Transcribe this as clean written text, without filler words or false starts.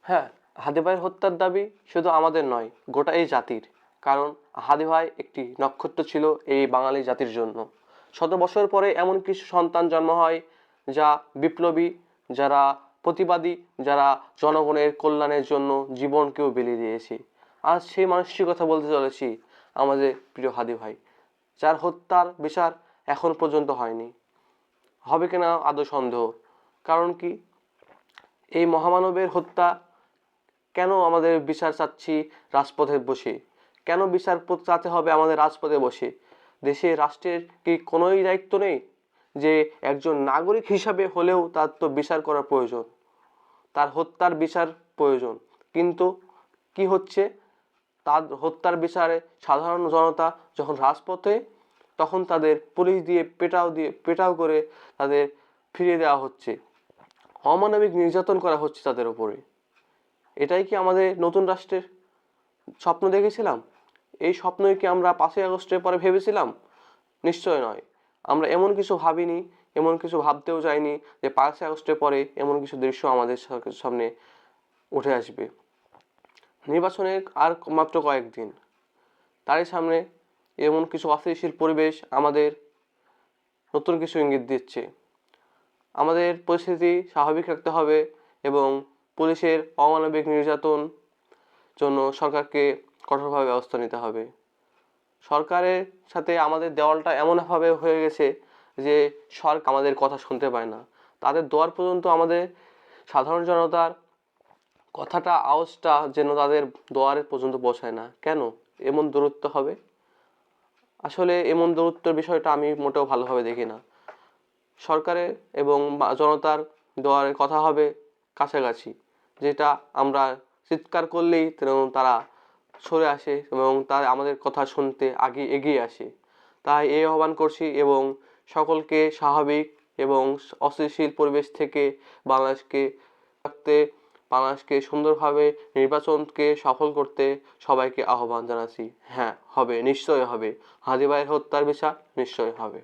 হ্যাঁ, হাদি ভাইয়ের হত্যার দাবি শুধু আমাদের নয়, গোটা এই জাতির। কারণ হাদি ভাই একটি নক্ষত্র ছিল এই বাঙালি জাতির জন্য। শত বছর পরে এমন কিছু সন্তান জন্ম হয় যা বিপ্লবী, যারা প্রতিবাদী, যারা জনগণের কল্যাণের জন্য জীবনকেও বিলিয়ে দিয়েছে। আজ সেই মানুষটির কথা বলতে চলেছি, আমাদের প্রিয় হাদি ভাই, যার হত্যার বিচার এখন পর্যন্ত হয়নি। হবে কিনা আদৌ সন্দেহ। কারণ কি, এই মহামানবের হত্যা কেন আমাদের বিচার চাচ্ছি রাজপথে বসে? কেন বিচার চাতে হবে আমাদের রাজপথে বসে? দেশের রাষ্ট্রের কি কোনোই দায়িত্ব নেই যে একজন নাগরিক হিসাবে হলেও তার তো বিচার করা প্রয়োজন, তার হত্যার বিচার প্রয়োজন। কিন্তু কি হচ্ছে, তার হত্যার বিচারে সাধারণ জনতা যখন রাজপথে, তখন তাদের পুলিশ দিয়ে পেটাও করে তাদের ফিরিয়ে দেওয়া হচ্ছে, অমানবিক নির্যাতন করা হচ্ছে তাদের উপরে। এটাই কি আমাদের নতুন রাষ্ট্রের স্বপ্ন দেখেছিলাম? এই স্বপ্নই কি আমরা 5ই আগস্টের পরে ভেবেছিলাম? নিশ্চয় নয়। আমরা এমন কিছু ভাবিনি, এমন কিছু ভাবতেও যাইনি যে 5ই আগস্টের পরে এমন কিছু দৃশ্য আমাদের সামনে উঠে আসবে। নির্বাচনের আর মাত্র কয়েকদিন, তারই সামনে এমন কিছু অস্থিতিশীল পরিবেশ আমাদের নতুন কিছু ইঙ্গিত দিচ্ছে। আমাদের পরিস্থিতি স্বাভাবিক রাখতে হবে এবং পুলিশের অমানবিক নির্যাতন জন্য সরকারকে কঠোরভাবে ব্যবস্থা নিতে হবে। সরকারের সাথে আমাদের দেওয়ালটা এমনভাবে হয়ে গেছে যে সরকার আমাদের কথা শুনতে পায় না। তাদের দোয়ার পর্যন্ত আমাদের সাধারণ জনতার কথাটা, আওয়াজটা যেন তাদের দোয়ারে পর্যন্ত পৌঁছায় না। কেন এমন দূরত্ব হবে? আসলে এমন দূরত্বের বিষয়টা আমি মোটেও ভালোভাবে দেখি না। সরকারের এবং জনতার দোয়ারে কথা হবে কাছাকাছি, যেটা আমরা চিৎকার করলেই তারা সরে আসে এবং তারা আমাদের কথা শুনতে এগিয়ে আসে। তাই এই আহ্বান করছি এবং সকলকে স্বাভাবিক এবং অস্থিতিশীল পরিবেশ থেকে বাংলাদেশকে রাখতে, বাংলাদেশকে সুন্দরভাবে নির্বাচনকে সফল করতে সবাইকে আহ্বান জানাচ্ছি। হ্যাঁ, হবে, নিশ্চয়ই হবে। হাদি ভাইয়ের হত্যার বিচার নিশ্চয়ই হবে।